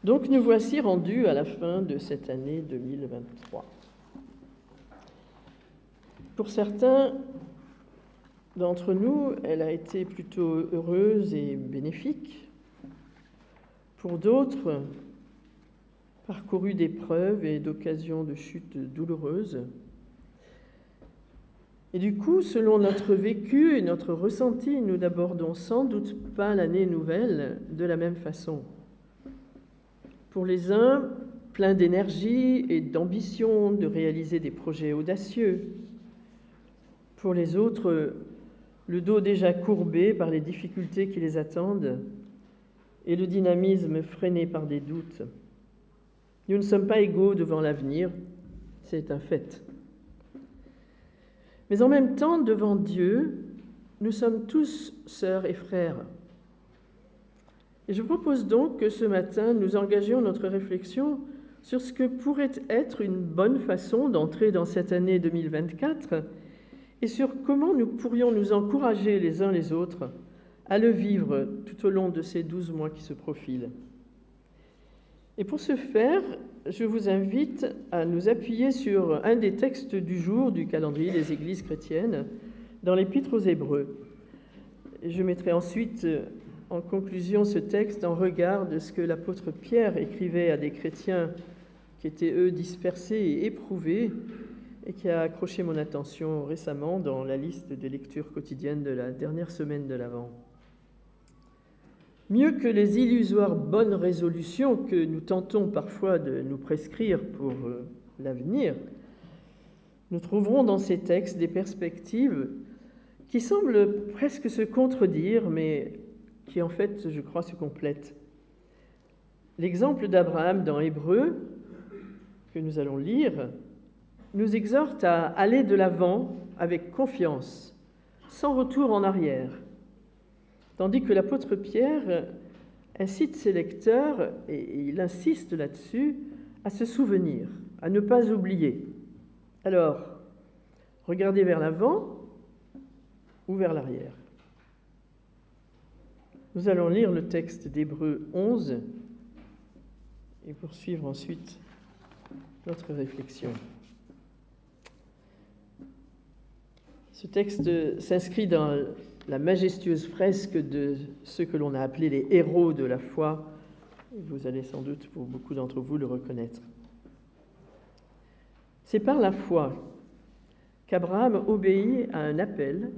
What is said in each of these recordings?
Donc nous voici rendus à la fin de cette année 2023. Pour certains d'entre nous, elle a été plutôt heureuse et bénéfique. Pour d'autres, parcourue d'épreuves et d'occasions de chutes douloureuses. Et du coup, selon notre vécu et notre ressenti, nous n'abordons sans doute pas l'année nouvelle de la même façon. Pour les uns, plein d'énergie et d'ambition de réaliser des projets audacieux. Pour les autres, le dos déjà courbé par les difficultés qui les attendent et le dynamisme freiné par des doutes. Nous ne sommes pas égaux devant l'avenir, c'est un fait. Mais en même temps, devant Dieu, nous sommes tous sœurs et frères. Et je propose donc que ce matin, nous engagions notre réflexion sur ce que pourrait être une bonne façon d'entrer dans cette année 2024 et sur comment nous pourrions nous encourager les uns les autres à le vivre tout au long de ces 12 mois qui se profilent. Et pour ce faire, je vous invite à nous appuyer sur un des textes du jour du calendrier des églises chrétiennes dans l'Épître aux Hébreux. Je mettrai ensuite en conclusion ce texte en regard de ce que l'apôtre Pierre écrivait à des chrétiens qui étaient, eux, dispersés et éprouvés, et qui a accroché mon attention récemment dans la liste des lectures quotidiennes de la dernière semaine de l'Avent. Mieux que les illusoires bonnes résolutions que nous tentons parfois de nous prescrire pour l'avenir, nous trouverons dans ces textes des perspectives qui semblent presque se contredire, mais qui en fait, je crois, se complètent. L'exemple d'Abraham dans Hébreux, que nous allons lire, nous exhorte à aller de l'avant avec confiance, sans retour en arrière, tandis que l'apôtre Pierre incite ses lecteurs, et il insiste là-dessus, à se souvenir, à ne pas oublier. Alors, regardez vers l'avant ou vers l'arrière. Nous allons lire le texte d'Hébreux 11 et poursuivre ensuite notre réflexion. Ce texte s'inscrit dans la majestueuse fresque de ceux que l'on a appelés les héros de la foi. Vous allez sans doute, pour beaucoup d'entre vous, le reconnaître. C'est par la foi qu'Abraham obéit à un appel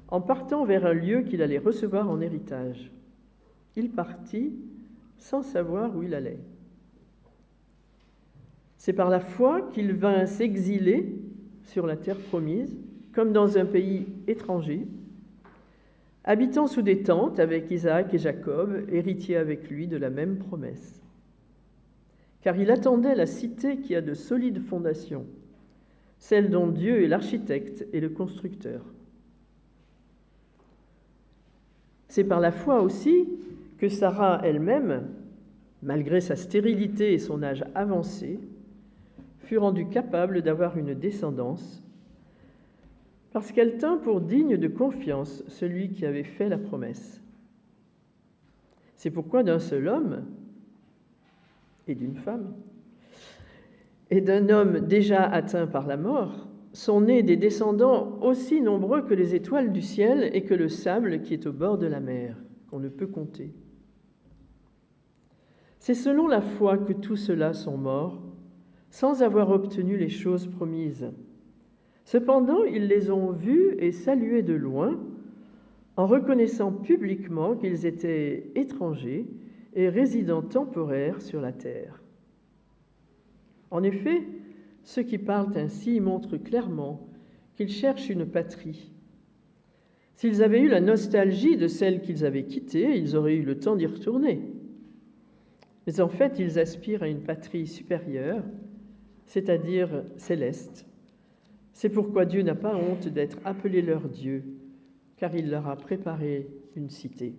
en partant vers un lieu qu'il allait recevoir en héritage. Il partit sans savoir où il allait. C'est par la foi qu'il vint s'exiler sur la terre promise, comme dans un pays étranger, habitant sous des tentes avec Isaac et Jacob, héritiers avec lui de la même promesse. Car il attendait la cité qui a de solides fondations, celle dont Dieu est l'architecte et le constructeur. C'est par la foi aussi que Sarah elle-même, malgré sa stérilité et son âge avancé, fut rendue capable d'avoir une descendance, parce qu'elle tint pour digne de confiance celui qui avait fait la promesse. C'est pourquoi d'un seul homme et d'une femme, et d'un homme déjà atteint par la mort, sont nés des descendants aussi nombreux que les étoiles du ciel et que le sable qui est au bord de la mer, qu'on ne peut compter. C'est selon la foi que tous ceux-là sont morts, sans avoir obtenu les choses promises. Cependant, ils les ont vus et salués de loin, en reconnaissant publiquement qu'ils étaient étrangers et résidents temporaires sur la terre. En effet, ceux qui parlent ainsi montrent clairement qu'ils cherchent une patrie. S'ils avaient eu la nostalgie de celle qu'ils avaient quittée, ils auraient eu le temps d'y retourner. Mais en fait, ils aspirent à une patrie supérieure, c'est-à-dire céleste. C'est pourquoi Dieu n'a pas honte d'être appelé leur Dieu, car il leur a préparé une cité.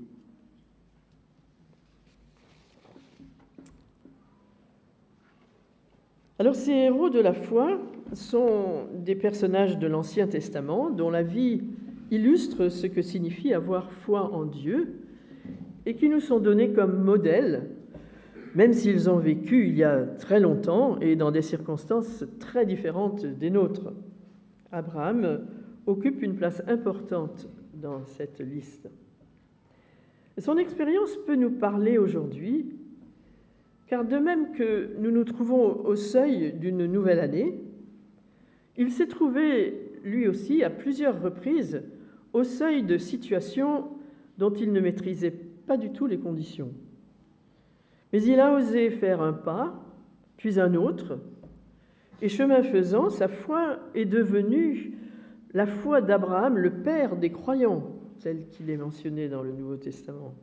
Alors, ces héros de la foi sont des personnages de l'Ancien Testament dont la vie illustre ce que signifie avoir foi en Dieu et qui nous sont donnés comme modèles, même s'ils ont vécu il y a très longtemps et dans des circonstances très différentes des nôtres. Abraham occupe une place importante dans cette liste. Son expérience peut nous parler aujourd'hui, car de même que nous nous trouvons au seuil d'une nouvelle année, il s'est trouvé, lui aussi, à plusieurs reprises, au seuil de situations dont il ne maîtrisait pas du tout les conditions. Mais il a osé faire un pas, puis un autre, et chemin faisant, sa foi est devenue la foi d'Abraham, le père des croyants, tel qu'il est mentionné dans le Nouveau Testament.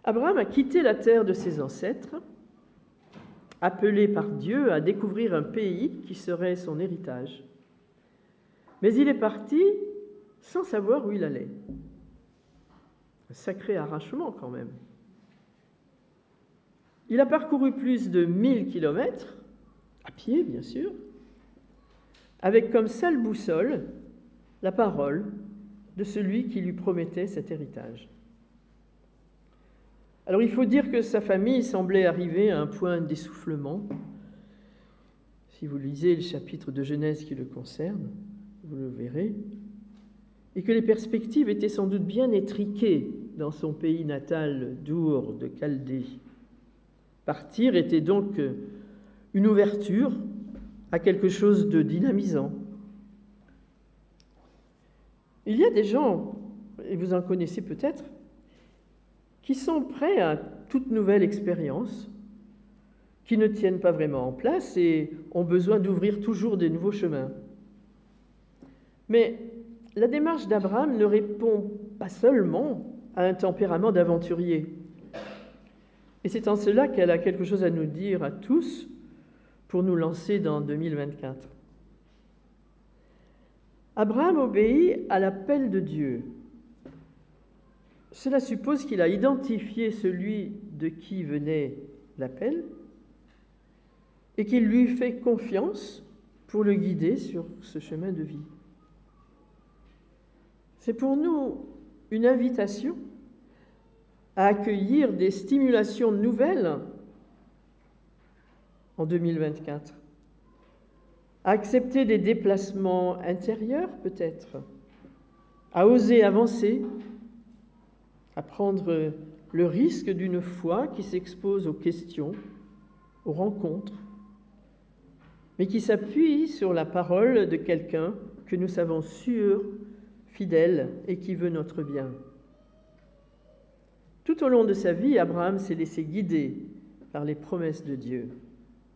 Abraham a quitté la terre de ses ancêtres, appelé par Dieu à découvrir un pays qui serait son héritage. Mais il est parti sans savoir où il allait. Un sacré arrachement quand même. Il a parcouru plus de 1000 kilomètres, à pied bien sûr, avec comme seule boussole la parole de celui qui lui promettait cet héritage. Alors il faut dire que sa famille semblait arriver à un point d'essoufflement. Si vous lisez le chapitre de Genèse qui le concerne, vous le verrez, et que les perspectives étaient sans doute bien étriquées dans son pays natal d'Our de Chaldée. Partir était donc une ouverture à quelque chose de dynamisant. Il y a des gens, et vous en connaissez peut-être, qui sont prêts à toute nouvelle expérience, qui ne tiennent pas vraiment en place et ont besoin d'ouvrir toujours des nouveaux chemins. Mais la démarche d'Abraham ne répond pas seulement à un tempérament d'aventurier. Et c'est en cela qu'elle a quelque chose à nous dire à tous pour nous lancer dans 2024. Abraham obéit à l'appel de Dieu. Cela suppose qu'il a identifié celui de qui venait l'appel et qu'il lui fait confiance pour le guider sur ce chemin de vie. C'est pour nous une invitation à accueillir des stimulations nouvelles en 2024, à accepter des déplacements intérieurs peut-être, à oser avancer, à prendre le risque d'une foi qui s'expose aux questions, aux rencontres, mais qui s'appuie sur la parole de quelqu'un que nous savons sûr, fidèle et qui veut notre bien. Tout au long de sa vie, Abraham s'est laissé guider par les promesses de Dieu.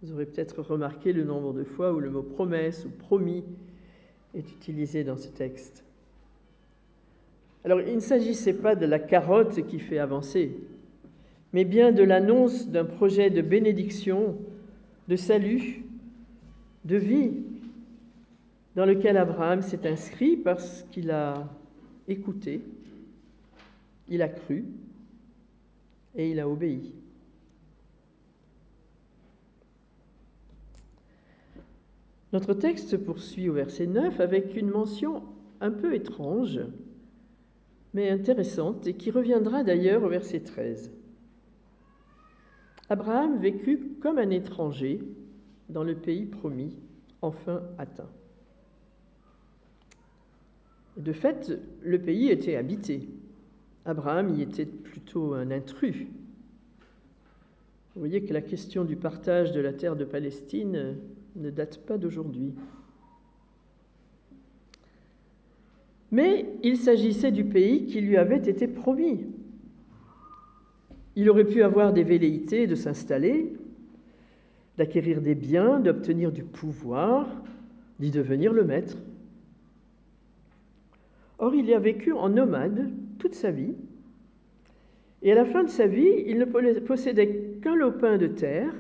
Vous aurez peut-être remarqué le nombre de fois où le mot promesse ou promis est utilisé dans ce texte. Alors, il ne s'agissait pas de la carotte qui fait avancer, mais bien de l'annonce d'un projet de bénédiction, de salut, de vie, dans lequel Abraham s'est inscrit parce qu'il a écouté, il a cru et il a obéi. Notre texte poursuit au verset 9 avec une mention un peu étrange, mais intéressante, et qui reviendra d'ailleurs au verset 13. Abraham vécut comme un étranger dans le pays promis, enfin atteint. De fait, le pays était habité. Abraham y était plutôt un intrus. Vous voyez que la question du partage de la terre de Palestine ne date pas d'aujourd'hui. Mais il s'agissait du pays qui lui avait été promis. Il aurait pu avoir des velléités de s'installer, d'acquérir des biens, d'obtenir du pouvoir, d'y devenir le maître. Or, il y a vécu en nomade toute sa vie, et à la fin de sa vie, il ne possédait qu'un lopin de terre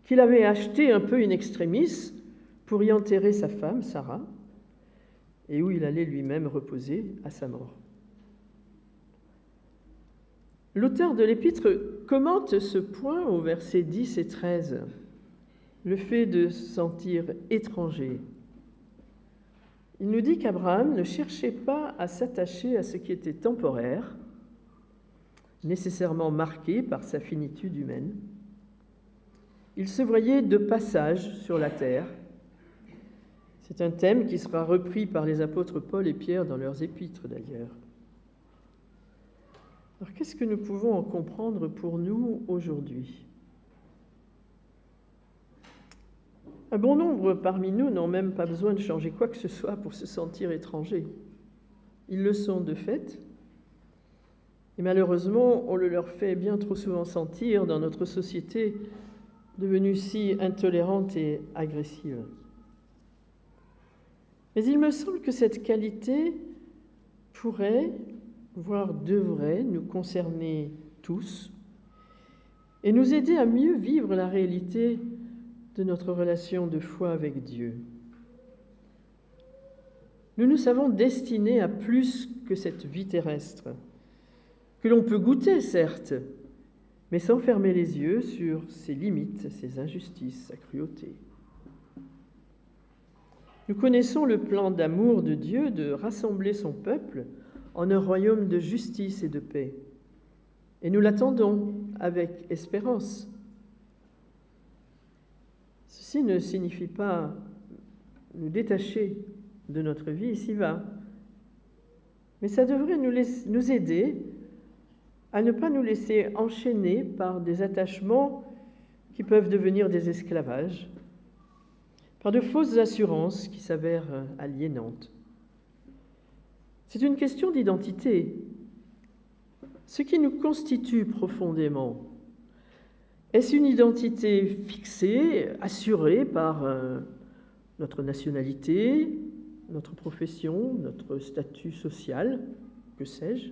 qu'il avait acheté un peu in extremis pour y enterrer sa femme, Sarah, et où il allait lui-même reposer à sa mort. L'auteur de l'Épître commente ce point au verset 10 et 13, le fait de se sentir étranger. Il nous dit qu'Abraham ne cherchait pas à s'attacher à ce qui était temporaire, nécessairement marqué par sa finitude humaine. Il se voyait de passage sur la terre. C'est un thème qui sera repris par les apôtres Paul et Pierre dans leurs épîtres d'ailleurs. Alors qu'est-ce que nous pouvons en comprendre pour nous aujourd'hui ? Un bon nombre parmi nous n'ont même pas besoin de changer quoi que ce soit pour se sentir étrangers. Ils le sont de fait, et malheureusement, on le leur fait bien trop souvent sentir dans notre société devenue si intolérante et agressive. Mais il me semble que cette qualité pourrait, voire devrait, nous concerner tous et nous aider à mieux vivre la réalité de notre relation de foi avec Dieu. Nous nous savons destinés à plus que cette vie terrestre, que l'on peut goûter, certes, mais sans fermer les yeux sur ses limites, ses injustices, sa cruauté. Nous connaissons le plan d'amour de Dieu de rassembler son peuple en un royaume de justice et de paix. Et nous l'attendons avec espérance. Ceci ne signifie pas nous détacher de notre vie ici-bas, mais ça devrait nous aider à ne pas nous laisser enchaîner par des attachements qui peuvent devenir des esclavages, par de fausses assurances qui s'avèrent aliénantes. C'est une question d'identité. Ce qui nous constitue profondément, est-ce une identité fixée, assurée par notre nationalité, notre profession, notre statut social, que sais-je ?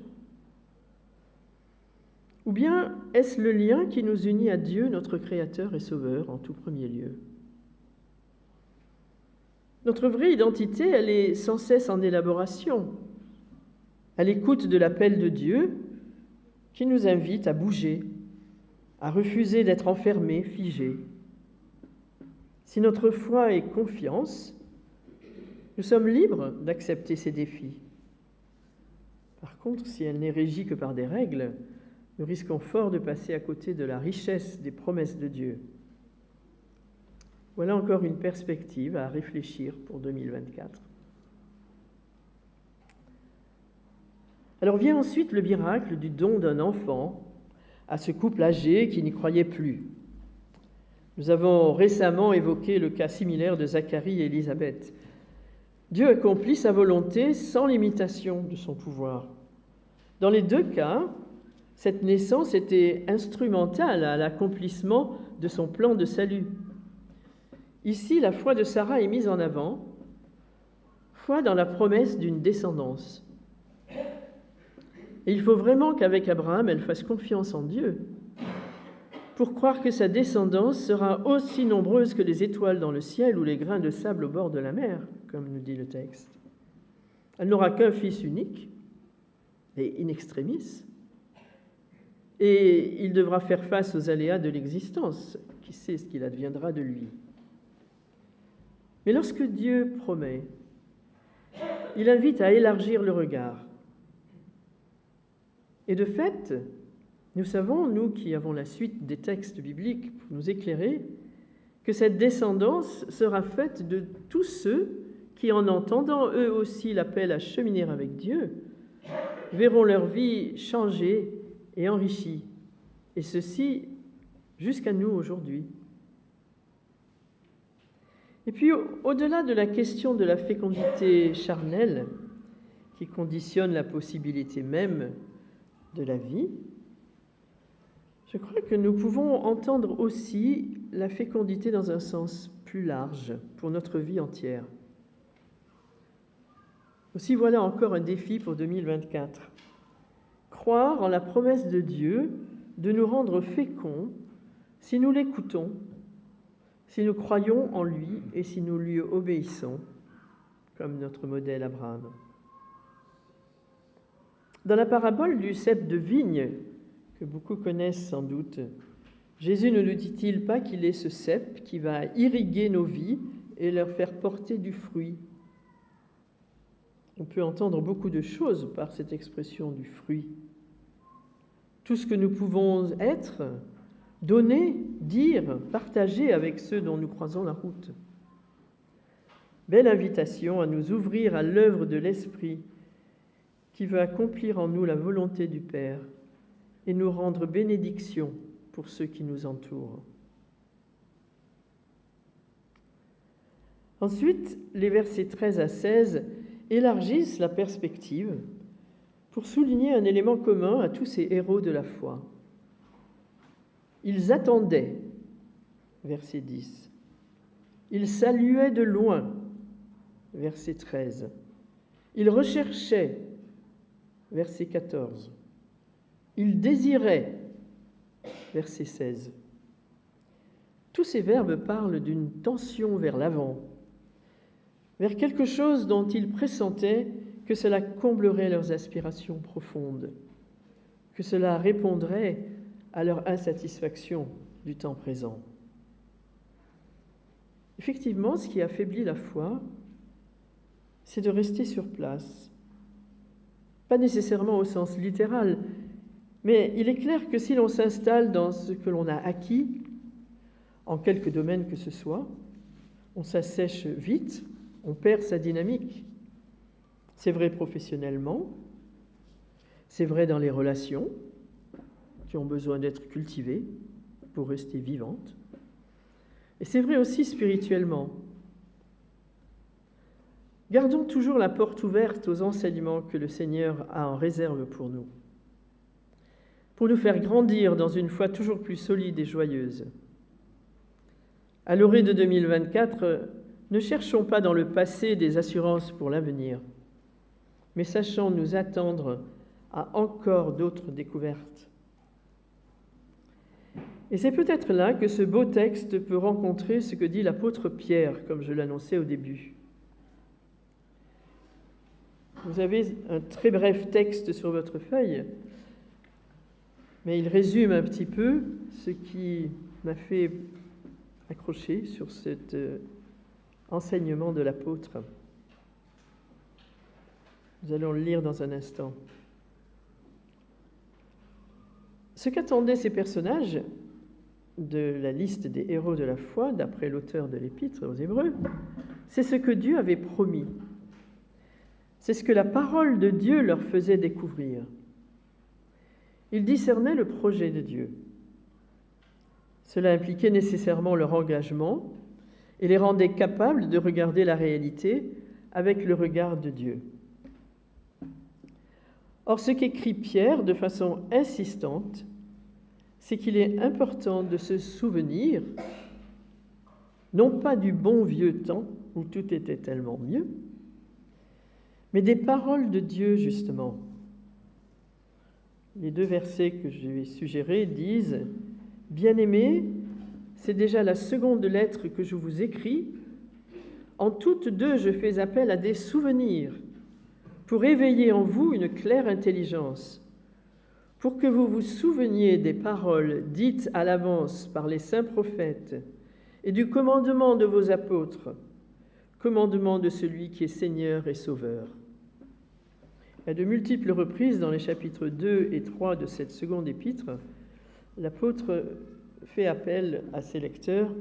Ou bien est-ce le lien qui nous unit à Dieu, notre Créateur et Sauveur, en tout premier lieu ? Notre vraie identité, elle est sans cesse en élaboration, à l'écoute de l'appel de Dieu qui nous invite à bouger, à refuser d'être enfermés, figés. Si notre foi est confiance, nous sommes libres d'accepter ces défis. Par contre, si elle n'est régie que par des règles, nous risquons fort de passer à côté de la richesse des promesses de Dieu. Voilà encore une perspective à réfléchir pour 2024. Alors vient ensuite le miracle du don d'un enfant à ce couple âgé qui n'y croyait plus. Nous avons récemment évoqué le cas similaire de Zacharie et Élisabeth. Dieu accomplit sa volonté sans limitation de son pouvoir. Dans les deux cas, cette naissance était instrumentale à l'accomplissement de son plan de salut. Ici, la foi de Sarah est mise en avant, foi dans la promesse d'une descendance. Et il faut vraiment qu'avec Abraham, elle fasse confiance en Dieu pour croire que sa descendance sera aussi nombreuse que les étoiles dans le ciel ou les grains de sable au bord de la mer, comme nous dit le texte. Elle n'aura qu'un fils unique et in extremis, et il devra faire face aux aléas de l'existence. Qui sait ce qu'il adviendra de lui ? Mais lorsque Dieu promet, il invite à élargir le regard. Et de fait, nous savons, nous qui avons la suite des textes bibliques pour nous éclairer, que cette descendance sera faite de tous ceux qui, en entendant eux aussi l'appel à cheminer avec Dieu, verront leur vie changée et enrichie, et ceci jusqu'à nous aujourd'hui. Et puis, au-delà de la question de la fécondité charnelle, qui conditionne la possibilité même de la vie, je crois que nous pouvons entendre aussi la fécondité dans un sens plus large pour notre vie entière. Aussi, voilà encore un défi pour 2024. Croire en la promesse de Dieu de nous rendre féconds si nous l'écoutons, si nous croyons en lui et si nous lui obéissons, comme notre modèle Abraham. Dans la parabole du cep de vigne, que beaucoup connaissent sans doute, Jésus ne nous dit-il pas qu'il est ce cep qui va irriguer nos vies et leur faire porter du fruit ? On peut entendre beaucoup de choses par cette expression du fruit. tout ce que nous pouvons être, donner, dire, partager avec ceux dont nous croisons la route. Belle invitation à nous ouvrir à l'œuvre de l'Esprit qui veut accomplir en nous la volonté du Père et nous rendre bénédiction pour ceux qui nous entourent. Ensuite, les versets 13 à 16 élargissent la perspective pour souligner un élément commun à tous ces héros de la foi. Ils attendaient, verset 10. Ils saluaient de loin, verset 13. Ils recherchaient, verset 14. Ils désiraient, verset 16. Tous ces verbes parlent d'une tension vers l'avant, vers quelque chose dont ils pressentaient que cela comblerait leurs aspirations profondes, que cela répondrait à leur insatisfaction du temps présent. Effectivement, ce qui affaiblit la foi, c'est de rester sur place. Pas nécessairement au sens littéral, mais il est clair que si l'on s'installe dans ce que l'on a acquis, en quelque domaine que ce soit, on s'assèche vite, on perd sa dynamique. C'est vrai professionnellement, c'est vrai dans les relations qui ont besoin d'être cultivées pour rester vivantes, et c'est vrai aussi spirituellement. Gardons toujours la porte ouverte aux enseignements que le Seigneur a en réserve pour nous faire grandir dans une foi toujours plus solide et joyeuse. À l'orée de 2024, ne cherchons pas dans le passé des assurances pour l'avenir, mais sachons nous attendre à encore d'autres découvertes. Et c'est peut-être là que ce beau texte peut rencontrer ce que dit l'apôtre Pierre, comme je l'annonçais au début. Vous avez un très bref texte sur votre feuille, mais il résume un petit peu ce qui m'a fait accrocher sur cet enseignement de l'apôtre. Nous allons le lire dans un instant. Ce qu'attendaient ces personnages de la liste des héros de la foi, d'après l'auteur de l'Épître aux Hébreux, c'est ce que Dieu avait promis. C'est ce que la parole de Dieu leur faisait découvrir. Ils discernaient le projet de Dieu. Cela impliquait nécessairement leur engagement et les rendait capables de regarder la réalité avec le regard de Dieu. Or, ce qu'écrit Pierre de façon insistante, c'est qu'il est important de se souvenir, non pas du bon vieux temps où tout était tellement mieux, mais des paroles de Dieu, justement. Les 2 versets que je vais suggérer disent « Bien-aimés, c'est déjà la seconde lettre que je vous écris. En toutes 2, je fais appel à des souvenirs pour éveiller en vous une claire intelligence, pour que vous vous souveniez des paroles dites à l'avance par les saints prophètes et du commandement de vos apôtres, commandement de celui qui est Seigneur et Sauveur. » À de multiples reprises, dans les chapitres 2 et 3 de cette seconde épître, l'apôtre fait appel à ses lecteurs,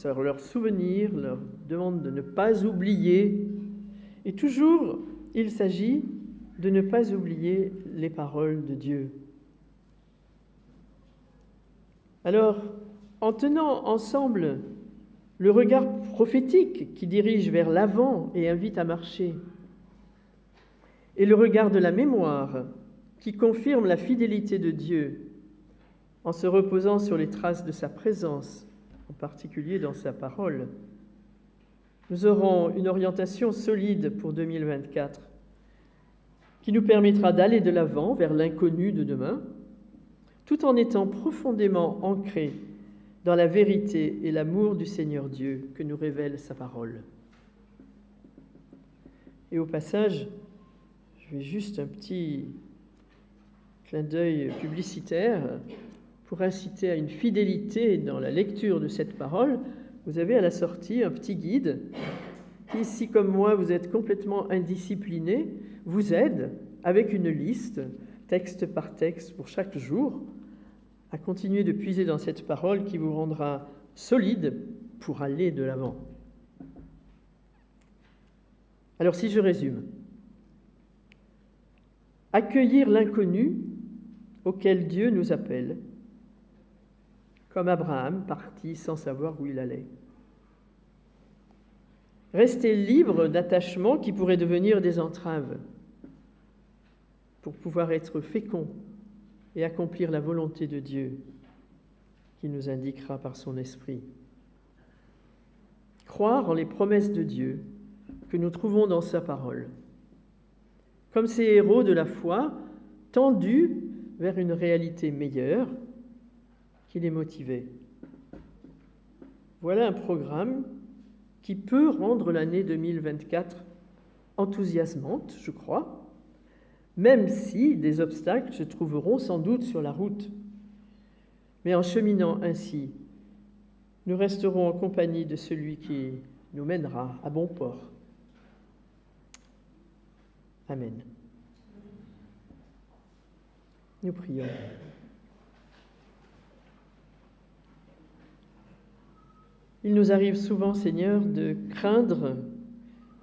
à leur souvenir, leur demande de ne pas oublier. Et toujours, il s'agit de ne pas oublier les paroles de Dieu. Alors, en tenant ensemble le regard prophétique qui dirige vers l'avant et invite à marcher, et le regard de la mémoire qui confirme la fidélité de Dieu en se reposant sur les traces de sa présence, en particulier dans sa parole, nous aurons une orientation solide pour 2024 qui nous permettra d'aller de l'avant vers l'inconnu de demain, tout en étant profondément ancrés dans la vérité et l'amour du Seigneur Dieu que nous révèle sa parole. Et au passage, je vais juste un petit clin d'œil publicitaire pour inciter à une fidélité dans la lecture de cette parole. Vous avez à la sortie un petit guide qui, si comme moi vous êtes complètement indiscipliné, vous aide avec une liste texte par texte pour chaque jour, à continuer de puiser dans cette parole qui vous rendra solide pour aller de l'avant. Alors si je résume, accueillir l'inconnu auquel Dieu nous appelle, comme Abraham parti sans savoir où il allait. Rester libre d'attachements qui pourraient devenir des entraves pour pouvoir être fécond et accomplir la volonté de Dieu qui nous indiquera par son esprit. Croire en les promesses de Dieu que nous trouvons dans sa parole, comme ces héros de la foi tendus vers une réalité meilleure qui les motivait. Voilà un programme qui peut rendre l'année 2024 enthousiasmante, je crois, même si des obstacles se trouveront sans doute sur la route. Mais en cheminant ainsi, nous resterons en compagnie de celui qui nous mènera à bon port. Amen. Nous prions. Il nous arrive souvent, Seigneur, de craindre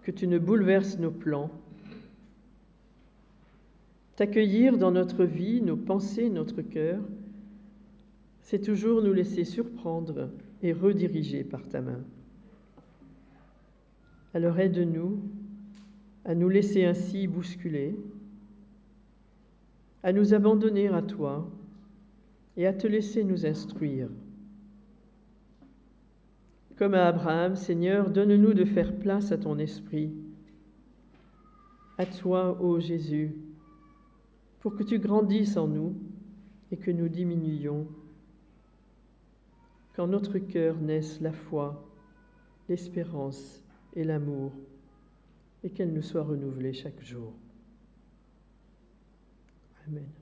que tu ne bouleverses nos plans, t'accueillir dans notre vie, nos pensées, notre cœur, c'est toujours nous laisser surprendre et rediriger par ta main. Alors aide-nous à nous laisser ainsi bousculer, à nous abandonner à toi et à te laisser nous instruire. Comme à Abraham, Seigneur, donne-nous de faire place à ton esprit, à toi, ô Jésus, pour que tu grandisses en nous et que nous diminuions. Qu'en notre cœur naisse la foi, l'espérance et l'amour, et qu'elle nous soit renouvelée chaque jour. Amen.